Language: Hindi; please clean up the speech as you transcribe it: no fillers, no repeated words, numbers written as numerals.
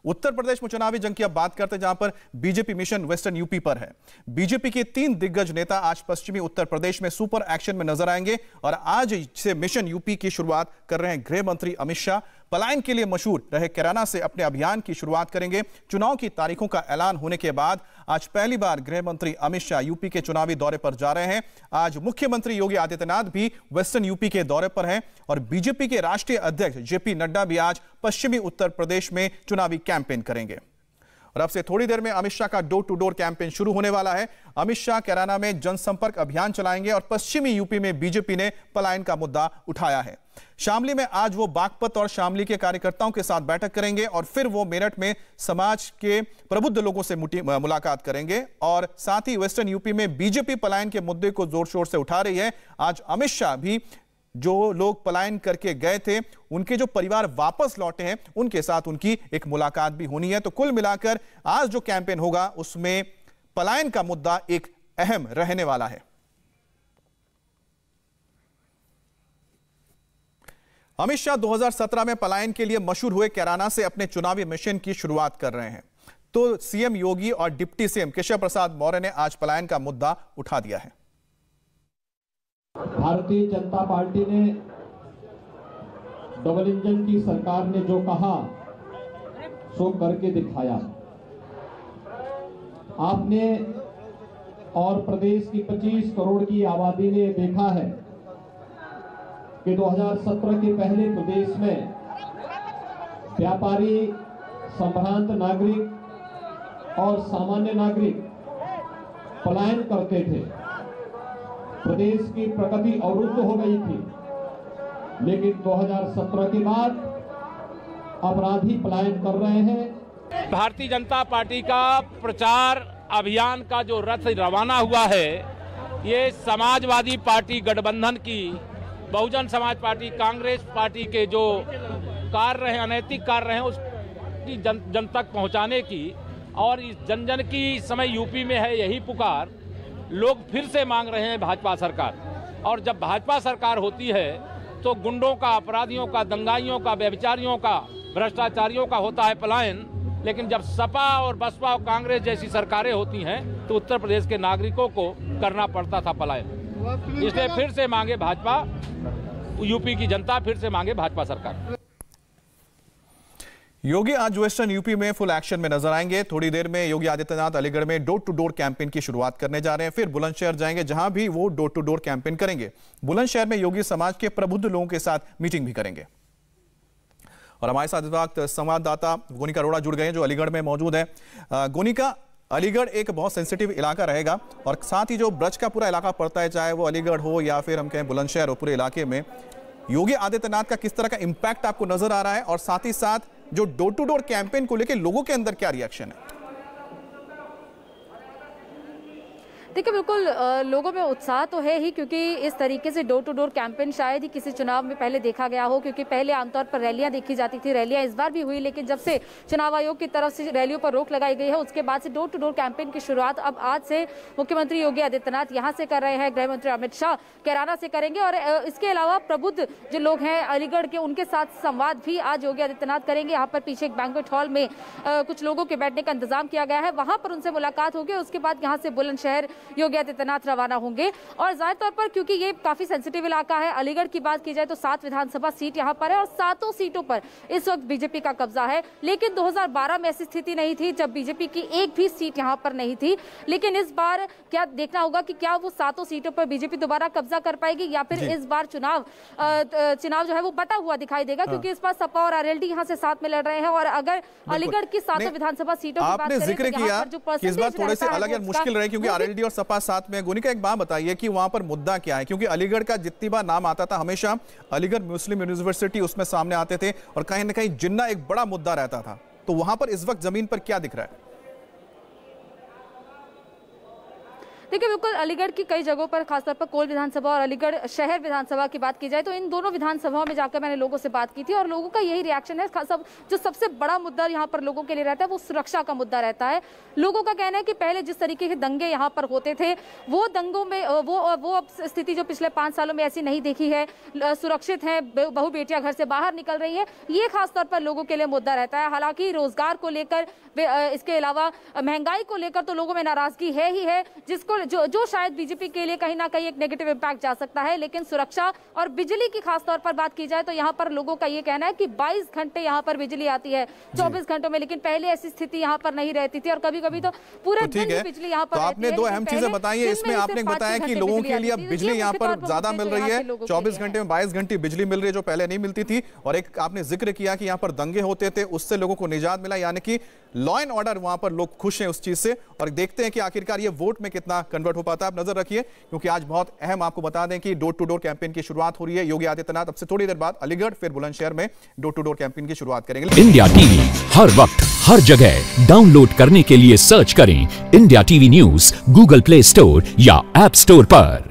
उत्तर प्रदेश में चुनावी जंग की अब बात करते हैं, जहां पर बीजेपी मिशन वेस्टर्न यूपी पर है। बीजेपी के 3 दिग्गज नेता आज पश्चिमी उत्तर प्रदेश में सुपर एक्शन में नजर आएंगे और आज से मिशन यूपी की शुरुआत कर रहे हैं गृह मंत्री अमित शाह। पलायन के लिए मशहूर रहे कैराना से अपने अभियान की शुरुआत करेंगे। चुनाव की तारीखों का ऐलान होने के बाद आज पहली बार गृह मंत्री अमित शाह यूपी के चुनावी दौरे पर जा रहे हैं। आज मुख्यमंत्री योगी आदित्यनाथ भी वेस्टर्न यूपी के दौरे पर हैं और बीजेपी के राष्ट्रीय अध्यक्ष जेपी नड्डा भी आज पश्चिमी उत्तर प्रदेश में चुनावी कैंपेन करेंगे। और अब से थोड़ी देर में अमित शाह का डोर टू डोर कैंपेन शुरू होने वाला है। अमित शाह कैराना में जनसंपर्क अभियान चलाएंगे और पश्चिमी यूपी में बीजेपी ने पलायन का मुद्दा उठाया है। शामली में आज वो बागपत और शामली के कार्यकर्ताओं के साथ बैठक करेंगे और फिर वो मेरठ में समाज के प्रबुद्ध लोगों से मुलाकात करेंगे और साथ ही वेस्टर्न यूपी में बीजेपी पलायन के मुद्दे को जोर शोर से उठा रही है। आज अमित शाह भी जो लोग पलायन करके गए थे, उनके जो परिवार वापस लौटे हैं, उनके साथ उनकी एक मुलाकात भी होनी है। तो कुल मिलाकर आज जो कैंपेन होगा उसमें पलायन का मुद्दा एक अहम रहने वाला है। अमित शाह 2017 में पलायन के लिए मशहूर हुए कैराना से अपने चुनावी मिशन की शुरुआत कर रहे हैं। तो सीएम योगी और डिप्टी सीएम केशव प्रसाद मौर्य ने आज पलायन का मुद्दा उठा दिया है। भारतीय जनता पार्टी ने डबल इंजन की सरकार ने जो कहा सो करके दिखाया। आपने और प्रदेश की 25 करोड़ की आबादी ने देखा है कि 2017 के पहले प्रदेश में व्यापारी, संभ्रांत नागरिक और सामान्य नागरिक पलायन करते थे। प्रदेश की प्रगति अवरुद्ध हो गई थी, लेकिन 2017 के बाद अपराधी पलायन कर रहे हैं। भारतीय जनता पार्टी का प्रचार अभियान का जो रथ रवाना हुआ है, ये समाजवादी पार्टी गठबंधन की, बहुजन समाज पार्टी, कांग्रेस पार्टी के जो कार्य हैं, अनैतिक कार्य हैं, उसकी जन तक पहुंचाने की। और इस जन जन की इस समय यूपी में है यही पुकार। लोग फिर से मांग रहे हैं भाजपा सरकार। और जब भाजपा सरकार होती है तो गुंडों का, अपराधियों का, दंगाइयों का, व्यभिचारियों का, भ्रष्टाचारियों का होता है पलायन। लेकिन जब सपा और बसपा और कांग्रेस जैसी सरकारें होती हैं तो उत्तर प्रदेश के नागरिकों को करना पड़ता था पलायन। इसलिए फिर से मांगे भाजपा, यूपी की जनता फिर से मांगे भाजपा सरकार। योगी आज वेस्टर्न यूपी में फुल एक्शन में नजर आएंगे। थोड़ी देर में योगी आदित्यनाथ अलीगढ़ में डोर टू डोर कैंपेन की शुरुआत करने जा रहे हैं। फिर बुलंदशहर जाएंगे, जहां भी वो डोर टू डोर कैंपेन करेंगे। बुलंदशहर में योगी समाज के प्रबुद्ध लोगों के साथ मीटिंग भी करेंगे। और हमारे साथ इस वक्त संवाददाता गोनिका अरोड़ा जुड़ गए हैं, जो अलीगढ़ में मौजूद है। गोनिका, अलीगढ़ एक बहुत सेंसिटिव इलाका रहेगा और साथ ही जो ब्रज का पूरा इलाका पड़ता है, चाहे वो अलीगढ़ हो या फिर हम कहें बुलंदशहर हो, पूरे इलाके में योगी आदित्यनाथ का किस तरह का इंपैक्ट आपको नजर आ रहा है और साथ ही साथ जो डोर टू डोर कैंपेन को लेकर लोगों के अंदर क्या रिएक्शन है? देखिए, बिल्कुल लोगों में उत्साह तो है ही, क्योंकि इस तरीके से डोर टू डोर कैंपेन शायद ही किसी चुनाव में पहले देखा गया हो। क्योंकि पहले आमतौर पर रैलियां देखी जाती थी, रैलियां इस बार भी हुई, लेकिन जब से चुनाव आयोग की तरफ से रैलियों पर रोक लगाई गई है, उसके बाद से डोर टू डोर कैंपेन की शुरुआत अब आज से मुख्यमंत्री योगी आदित्यनाथ यहां से कर रहे हैं, गृह मंत्री अमित शाह कैराना से करेंगे और इसके अलावा प्रबुद्ध जो लोग हैं अलीगढ़ के, उनके साथ संवाद भी आज योगी आदित्यनाथ करेंगे। यहाँ पर पीछे एक बैंक्वेट हॉल में कुछ लोगों के बैठने का इंतजाम किया गया है, वहां पर उनसे मुलाकात होगी। उसके बाद यहाँ से बुलंदशहर योगी आदित्यनाथ रवाना होंगे। और जाहिर तौर पर क्योंकि ये काफी सेंसिटिव इलाका है, अलीगढ़ की बात की जाए तो 7 विधानसभा सीट यहाँ पर है और 7 सीटों पर इस वक्त बीजेपी का कब्जा है। लेकिन 2012 में ऐसी स्थिति नहीं थी जब बीजेपी की एक भी सीट यहाँ पर नहीं थी। लेकिन इस बार क्या देखना होगा कि क्या वो 7 सीटों पर बीजेपी दोबारा कब्जा कर पाएगी या फिर इस बार चुनाव जो है वो बटा हुआ दिखाई देगा। क्योंकि इस बार सपा और आरएलडी यहाँ से साथ में लड़ रहे हैं और अगर अलीगढ़ की 7 विधानसभा सीटों की बात करें, जिक्र किया कि इस बार थोड़े से अलग या मुश्किल रहे क्योंकि आरएलडी और सपा साथ में। गोनिका, एक बात बताइए कि वहां पर मुद्दा क्या है? क्योंकि अलीगढ़ का जितनी बार नाम आता था हमेशा अलीगढ़ मुस्लिम यूनिवर्सिटी उसमें सामने आते थे और कहीं ना कहीं जिन्ना एक बड़ा मुद्दा रहता था। तो वहां पर इस वक्त जमीन पर क्या दिख रहा है? देखिए बिल्कुल अलीगढ़ की कई जगहों पर खासतौर पर कोल विधानसभा और अलीगढ़ शहर विधानसभा की बात की जाए तो इन दोनों विधानसभाओं में जाकर मैंने लोगों से बात की थी और लोगों का यही रिएक्शन है। जो सबसे बड़ा मुद्दा यहाँ पर लोगों के लिए रहता है वो सुरक्षा का मुद्दा रहता है। लोगों का कहना है कि पहले जिस तरीके के दंगे यहाँ पर होते थे वो दंगों में वो स्थिति जो पिछले 5 सालों में ऐसी नहीं देखी है। सुरक्षित है, बहु बेटियां घर से बाहर निकल रही है, ये खासतौर पर लोगों के लिए मुद्दा रहता है। हालांकि रोजगार को लेकर, इसके अलावा महंगाई को लेकर तो लोगों में नाराजगी है ही है, जिसको जो शायद बीजेपी के लिए कहीं ना कहीं एक नेगेटिव इम्पैक्ट जा सकता है। लेकिन सुरक्षा और बिजली की खासतौर पर बात की जाए तो यहाँ पर लोगों का ये कहना है कि 22 घंटे यहाँ पर बिजली आती है 24 घंटों में, लेकिन पहले ऐसी स्थिति यहाँ पर नहीं रहती थी और कभी कभी तो पूरे दिन बिजली यहाँ पर। आपने दो अहम चीजें बताई है इसमें। आपने बताया कि लोगों के लिए अब बिजली यहाँ पर ज्यादा मिल रही है, 24 घंटे में 22 घंटे बिजली मिल रही है जो पहले नहीं मिलती थी। और एक आपने जिक्र किया कि यहाँ पर दंगे होते थे, उससे लोगों को निजात मिला, यानी कि लॉ एंड ऑर्डर वहां पर लोग खुश हैं उस चीज से। और देखते हैं कि आखिरकार ये वोट में कितना कन्वर्ट हो पाता है। आप नजर रखिए क्योंकि आज बहुत अहम, आपको बता दें कि डोर टू डोर कैंपेन की शुरुआत हो रही है। योगी आदित्यनाथ अब से थोड़ी देर बाद अलीगढ़ फिर बुलंदशहर में डोर टू डोर कैंपेन की शुरुआत करेंगे। इंडिया टीवी हर वक्त हर जगह डाउनलोड करने के लिए सर्च करें India TV news Google play store या ऐप स्टोर पर।